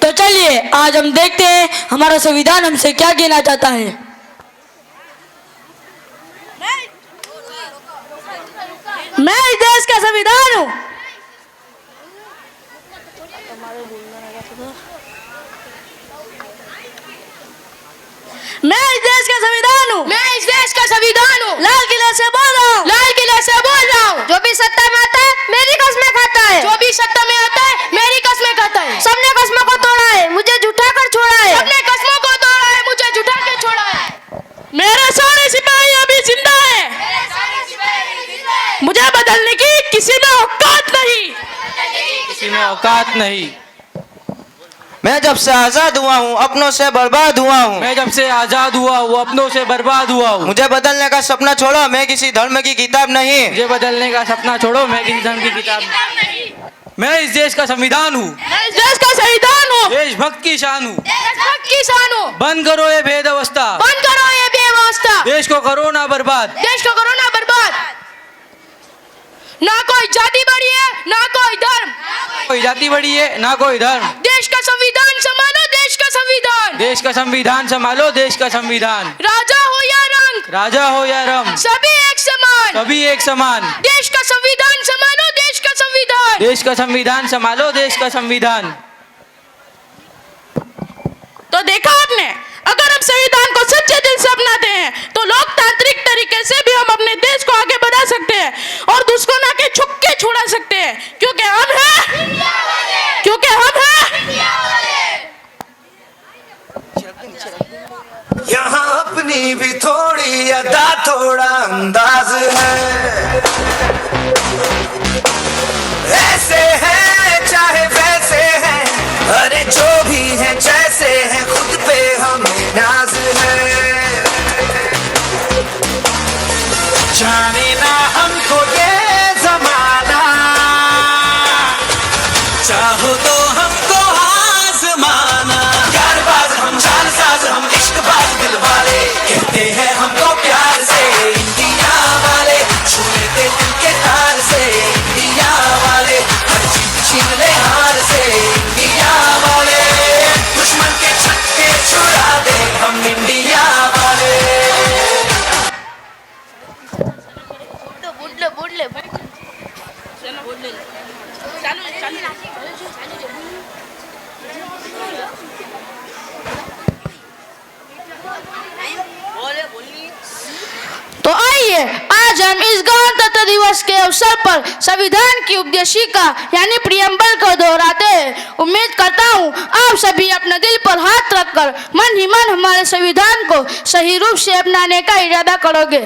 तो चलिए आज हम देखते हैं हमारा संविधान हमसे क्या कहना चाहता है। मैं इस देश का संविधान हूँ। मैं इस देश का संविधान हूँ। मैं इस देश का संविधान हूँ। लाल किले से बोल रहा हूँ। लाल किले से बोल रहा हूँ। जो भी सत्ता में आता है मेरी कसमें खाता है। जो भी सत्ता में आता है मेरी कसमें खाता है। सबने कसमों को तोड़ा है, मुझे झूठा कर छोड़ा है। सबने कसमों को तोड़ा है, मुझे झूठा कर छोड़ा है। मेरे सारे सिपाही अभी जिंदा है। मुझे बदलने की किसी में औकात नहीं। किसी में औकात नहीं। मैं जब से आजाद हुआ हूँ अपनों से बर्बाद हुआ हूँ। मैं जब से आजाद हुआ हूँ अपनों से बर्बाद हुआ हूँ। मुझे बदलने का सपना छोड़ो, मैं किसी धर्म की किताब नहीं। मुझे बदलने का सपना छोड़ो, मैं किसी धर्म की किताब नहीं। मैं इस देश का संविधान हूँ। मैं इस देश का संविधान हूँ। देशभक्त की शान हूँ। देशभक्त की शान हूँ। बंद करो ये भेदवस्था। बंद करो ये बेव्यवस्था। देश को करो ना बर्बाद। देश को करो ना बर्बाद। ना कोई जाति बड़ी है, ना कोई धर्म। कोई जाति बड़ी है, ना कोई धर्म। देश का संविधान संभालो, देश का संविधान। देश का संविधान संभालो, देश का संविधान। राजा हो या रंग, राजा हो या रंग, सभी एक समान। सभी एक समान। देश का संविधान संभालो, देश का संविधान। देश का संविधान संभालो, देश का संविधान। तो देखा आपने, अगर हम संविधान को सच्चे दिल से अपनाते हैं तो लोकतांत्रिक तरीके से भी हम अपने देश को आगे बढ़ा सकते हैं और दुश्मन के छुपके छुड़ा सकते हैं, क्योंकि हम हैं, क्योंकि हम हैं। यहाँ अपनी भी थोड़ी अदा थोड़ा अंदाज है। ऐसे हैं चाहे वैसे हैं, अरे जो भी हैं जैसे हैं, खुद पे हमें नाज है। जाने ना हमको ये जमाना, चाहो तो हमको आजमाना। यारबाज हम, जानसाज हम, इश्कबाज दिल वाले, कहते हैं हमको प्यार से इंडिया वाले, छू लेते दिल के तार से इंडिया वाले, हर चीज छीन ले हार से इंडिया वाले, दुश्मन के छक्के छुड़ा दे हम इंडिया वाले। तो आइए आज हम इस गणतंत्र दिवस के अवसर पर संविधान की उपदेशिका यानी प्रियम्बल को दोहराते हैं। उम्मीद करता हूँ आप सभी अपने दिल पर हाथ रखकर मन ही मन हमारे संविधान को सही रूप से अपनाने का इरादा करोगे।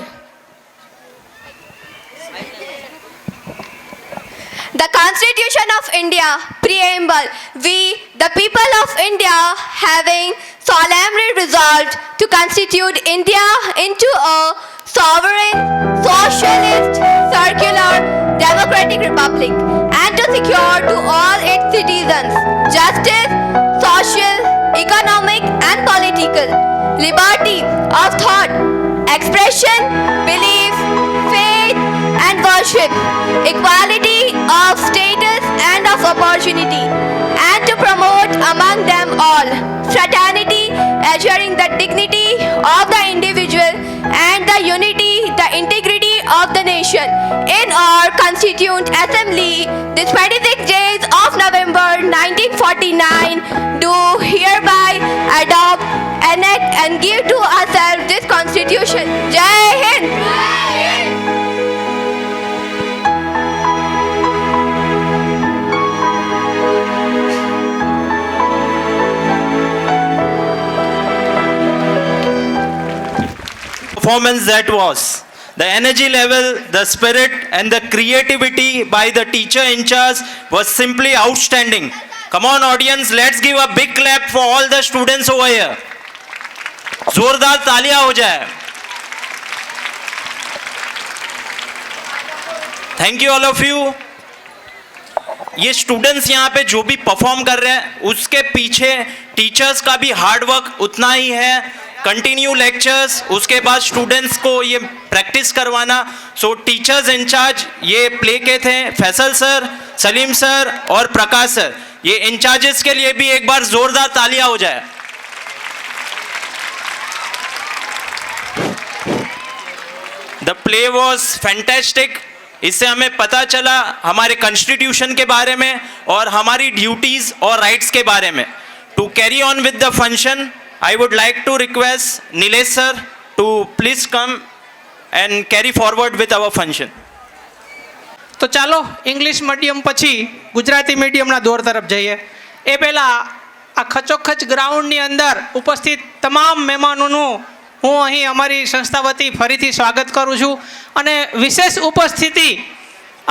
The Constitution of India, Preamble. We, the people of India, having solemnly resolved to constitute India into a sovereign, socialist, secular, democratic republic, and to secure to all its citizens justice, social, economic, and political liberty of thought, expression, belief, faith, and worship, equality of status and of opportunity, and to promote among them all fraternity, assuring the dignity of the individual and the unity, the integrity of the nation. In our Constituent Assembly, this 26 days of November 1949, do hereby adopt, enact, and give to ourselves this Constitution. Jai Hind! Performance that was. The energy level, the spirit and the creativity by the teacher in charge was simply outstanding. Come on audience, let's give a big clap for all the students over here. जोरदार तालियां हो जाए. Thank you all of you. ये students यहाँ पे जो भी perform कर रहे हैं उसके पीछे टीचर्स का भी हार्ड वर्क उतना ही है. कंटिन्यू लेक्चर्स, उसके बाद स्टूडेंट्स को ये प्रैक्टिस करवाना. सो टीचर्स इंचार्ज ये प्ले के थे फैसल सर, सलीम सर और प्रकाश सर. ये इंचार्जेस के लिए भी एक बार जोरदार तालियां हो जाए. The play was fantastic. इससे हमें पता चला हमारे कॉन्स्टिट्यूशन के बारे में और हमारी ड्यूटीज और राइट्स के बारे में. To carry on with the function, I would like to request Nilesh sir to please come and carry forward with our function. તો ચાલો ઇંગ્લિશ મીડિયમ પછી ગુજરાતી મીડિયમના દોર તરફ જઈએ. એ પહેલાં આ ખચોખચ ગ્રાઉન્ડની અંદર ઉપસ્થિત તમામ મહેમાનોનું હું અહીં અમારી સંસ્થા વતી ફરીથી સ્વાગત કરું છું. અને વિશેષ ઉપસ્થિતિ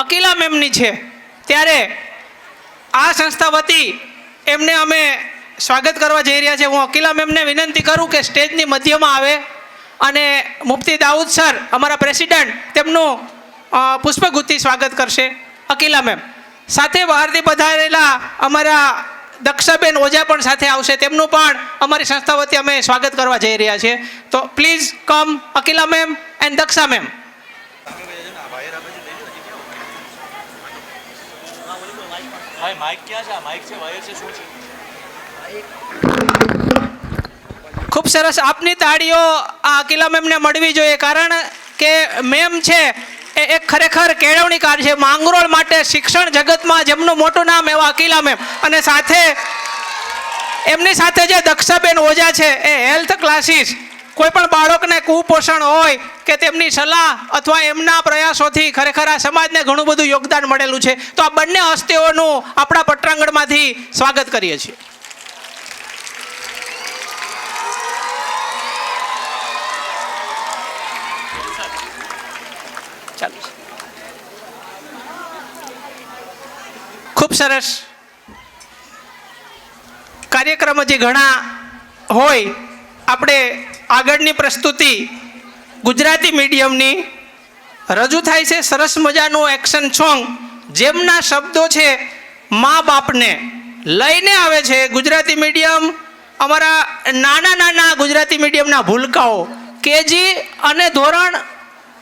અકીલા મેમની છે, ત્યારે આ સંસ્થા વતી એમને અમે સ્વાગત કરવા જઈ રહ્યા છે. હું અકીલા મેમને વિનંતી કરું કે સ્ટેજની મધ્યમાં આવે અને મુફ્તી દાઉદ સર અમારા પ્રેસિડેન્ટ તેમનું પુષ્પગુચ્છથી સ્વાગત કરશે. અકીલા મેમ સાથે બહારથી પધારેલા અમારા દક્ષાબેન ઓઝા પણ સાથે આવશે, તેમનું પણ અમારી સંસ્થા વતી અમે સ્વાગત કરવા જઈ રહ્યા છીએ. તો please come Akila ma'am and Daksha ma'am. ખૂબ સરસ. આપની તાળીઓ આ અકીલા મેમને મળવી જોઈએ, કારણ કે મેમ છે એ એક ખરેખર કેળવણીકાર છે. માંગરોળ માટે શિક્ષણ જગતમાં જેમનું મોટું નામ એવા અકીલા મેમ, અને સાથે એમની સાથે જે દક્ષાબેન ઓઝા છે એ હેલ્થ ક્લાસીસ, કોઈ પણ બાળકને કુપોષણ હોય કે તેમની સલાહ અથવા એમના પ્રયાસોથી ખરેખર આ સમાજને ઘણું બધું યોગદાન મળેલું છે. તો આ બંને હસ્તીઓનું આપણા પટ્ટાંગણમાંથી સ્વાગત કરીએ છીએ. ચાલો. ખૂબ સરસ. કાર્યક્રમ હજી ઘણા હોય. આપણે આગળની પ્રસ્તુતિ ગુજરાતી મીડિયમની રજૂ થાય છે. સરસ મજાનું એક્શન સોંગ જેમના શબ્દો છે મા બાપને લઈને આવે છે. ગુજરાતી મીડિયમ અમારા નાના નાના ગુજરાતી મીડિયમના ભૂલકાઓ કેજી અને ધોરણ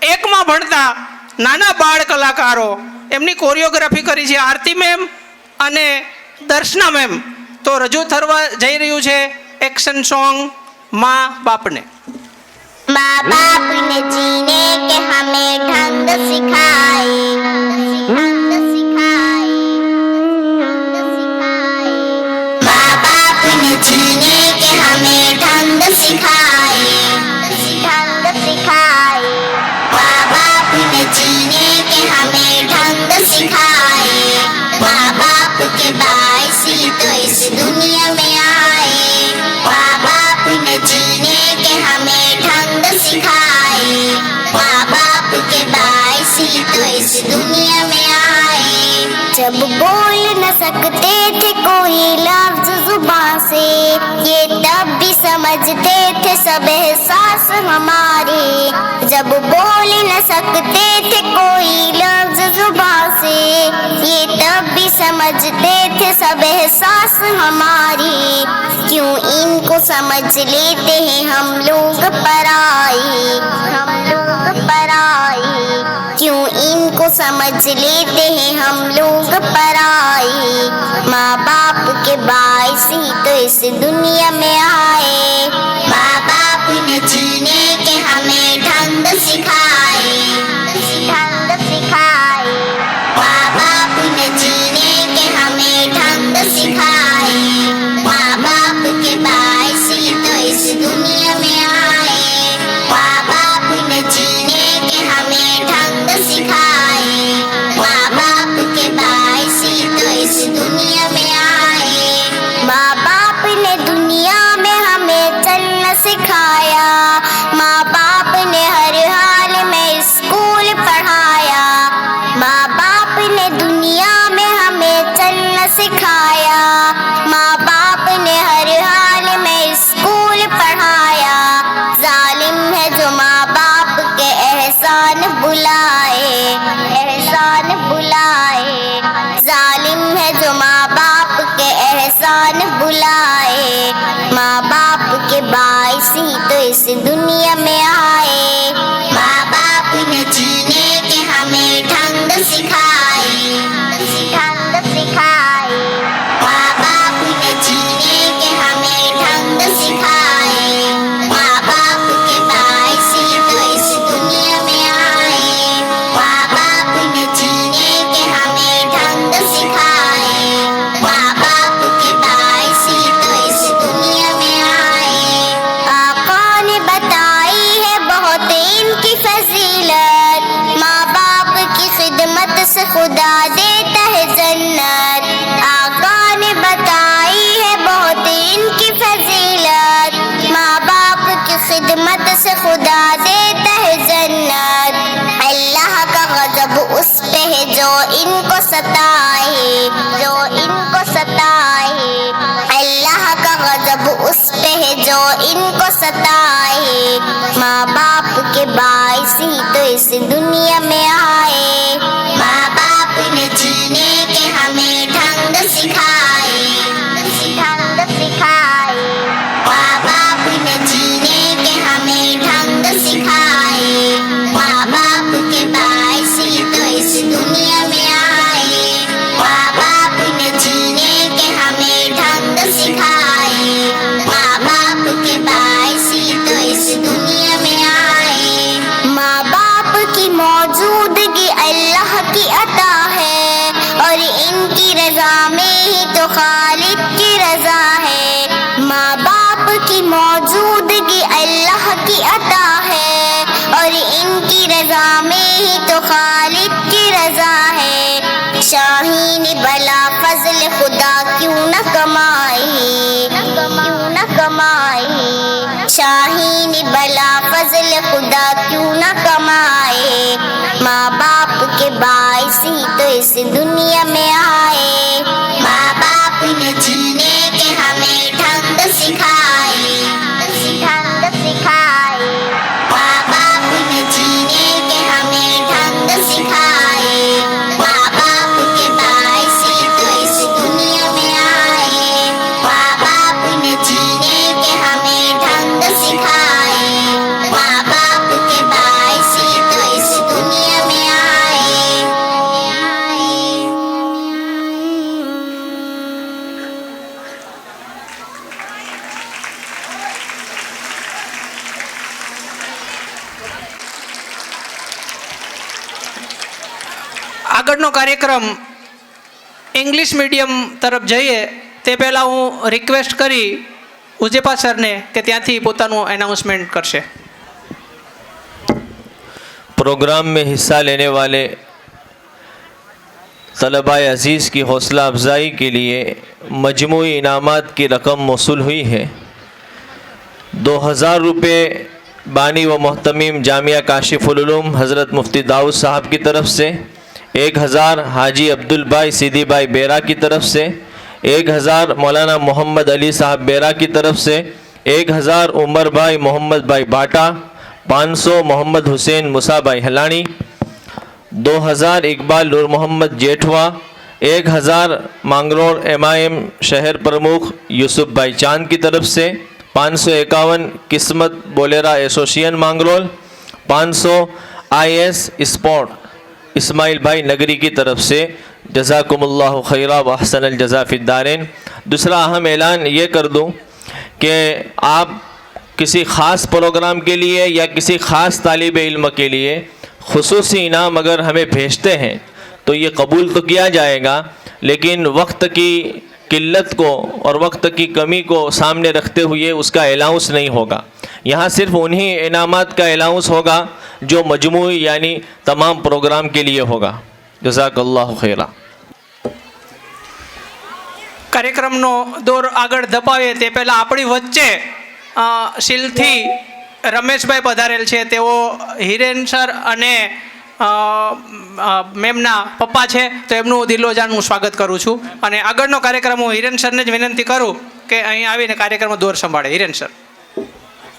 1માં ભણતા નાના બાળ કલાકારો એમની કોરિયોગ્રાફી કરી છે આરતી મેમ અને દર્શના મેમ. તો રજૂ થવા જઈ રહ્યું છે एक्शन सॉन्ग माँ बाप ने. माँ बाप ने जीने के हमें ढंग सिखाए, ढंग सिखाए, ढंग सिखाए. माँ बाप ने जीने के हमें ढंग सिखाए, ढंग सिखाए. माँ बाप ने जीने के हमें ढंग सिखाए. माँ बाप के बायस ही तो इस दुनिया में आए. माँ बाप ने जीने के हमें ढंग सिखाए. माँ बाप के बायस ही तो इस दुनिया में आए. जब बोल न सकते थे कोई लफ्ज जुबान से, ये तब भी समझते थे सब एहसास हमारे. जब बोल न सकते थे कोई लफ्ज जुबान से, ये तब भी समझते थे सब एहसास हमारे. क्यों इनको समझ लेते हैं हम लोग पराए, हम लोग पराए. क्यों इनको समझ लेते हैं हम लोग पराए. माँ बाप के बायस ही तो इस दुनिया में आए. माँ बाप ने जीने के हमें ढंग सिखाए, ढंग सिखाए. माँ बाप ने जीने के हमें ढंग सिखाए. माँ बाप के बायस ही तो इस दुनिया में आए. माँ बाप ने जीने के हमें ढंग सिखाए. माँ बाप के बायस ही तो इस दुनिया में आए. माँ बाप ने दुनिया में हमें चलना सिखाया. माँ बाप ने हर हाल में स्कूल पढ़ाया. माँ बाप ने दुनिया में हमें चलना सिखाया. माँ बाप ने हर हाल में स्कूल पढ़ाया. जालिम है जो माँ बाप के एहसान बुलाए, एहसान बुलाए. जालिम है जो माँ बाप के एहसान बुलाए. माँ बाप के बायस ही तो इस दुनिया में आए. माँ बाप ने जीने के हमें ढंग सिखाए, ढंग सिखाए. माँ बाप ने जीने के हमें ढंग सिखाए. माँ बाप के बायस ही तो इस दुनिया में आए. माँ बाप ने जीने के हमें ढंग सिखाए. माँ बाप के बायस ही तो इस दुनिया में आए. आका ने बताई है बहुत इनकी फजीलत. माँ बाप की खिदमत से खुदा देता है जन्नत. आका ने बताई है बहुत इनकी फजीलत. माँ बाप की खिदमत से खुदा देता है जन्नत. अल्लाह का गजब उस पे है जो इनको सताए, जो इनको सताए. अल्लाह का गजब उस पे है जो इनको सताए. माँ बाप के बायस ही तो इस दुनिया में आए. माँ बाप ने जीने के हमें ढंग सिखाए, ढंग सिखाए. माँ बाप ने जीने के हमें ढंग सिखाए. माँ बाप के बायस ही तो इस दुनिया में आए. माँ बाप ने जीने के हमें ढंग सिखाए. माँ बाप के बायस ही तो इस दुनिया में आए. माँ बाप की मौजूदगी अल्लाह की अता है और इनकी रजा में ही तो खालिक की रजा है. माँ बाप की मौजूदगी अल्लाह की अता है और इनकी रजा में ही तो खालिक की रजा है. शाहीन भला फजल खुदा क्यों न कमाए, क्यों न कमाए. शाहीन भला फजल खुदा क्यों न कमाए. माँ के बाइस ही तो इस दुनिया में आए। माँ बाप ने जीने के हमें ढंग सिखाए, ढंग सिखाए। माँ बाप ने जीने के हमें ढंग सिखाए। माँ बाप के बाइस ही तो इस दुनिया में आए। माँ बाप ने जीने के हमें ढंग सिखाए। माँ बाप के बाइस ही तो इस दुनिया में आए। આગળનો કાર્યક્રમ ઇંગ્લિશ મીડિયમ તરફ જઈએ તે પહેલાં હું રિક્વેસ્ટ કરી ઉજેપા સરને કે ત્યાંથી પોતાનું એનાઉન્સમેન્ટ કરશે। प्रोग्राम में हिस्सा लेने वाले तलबा अज़ीज़ की हौसला अफजाई के लिए मजमूई इनामात की रकम मौसूल हुई है। 2000 रुपये बानी व मोहतमीम जामिया काशिफुल उलूम हज़रत मुफ्ती दाऊद साहब की तरफ से, 1000 हाजी अब्दुल भाई सीदी भाई बेरा की तरफ से, 1000 मौलाना मोहम्मद अली साहब बेरा की तरफ से, 1000 उमर भाई मोहम्मद भाई बाटा, 500 मोहम्मद हुसैन मुसा भाई हलानी, 2000 इकबाल नूर मोहम्मद जेठवा, 1000 मांगरोल MIM शहर प्रमुख यूसुफ भाई चांद की तरफ से, 551 किस्मत बोलेरा association Mangrol, 500 IS sport Ismail भाई नगरी की तरफ से। जज़ाकुमुल्लाहु खैरा व अहसनल जज़ा फिद्दारैन। दूसरा अहम ऐलान ये कर दूं कि आप किसी ख़ास प्रोग्राम के लिए या किसी ख़ास तालिब इल्म के लिए खुसूसी इनाम अगर हमें भेजते हैं तो ये कबूल तो किया जाएगा, लेकिन वक्त की किल्लत को और वक्त की कमी को सामने रखते हुए उसका अलाउंस नहीं होगा। यहाँ सिर्फ उन्हीं इनामात का अलाउंस होगा जो मजमूई यानी तमाम प्रोग्राम के लिए होगा। जज़ाकल्लाहु खैरा। કાર્યક્રમનો દોર આગળ ધપાવીએ તે પહેલાં આપણી વચ્ચે શીલથી રમેશભાઈ પધારેલ છે। તેઓ હિરેન સર અને મેમના પપ્પા છે, તો એમનું દિલોજાન હું સ્વાગત કરું છું। અને આગળનો કાર્યક્રમ હું હિરેન સરને જ વિનંતી કરું કે અહીં આવીને કાર્યક્રમનો દોર સંભાળે। હિરેન સર।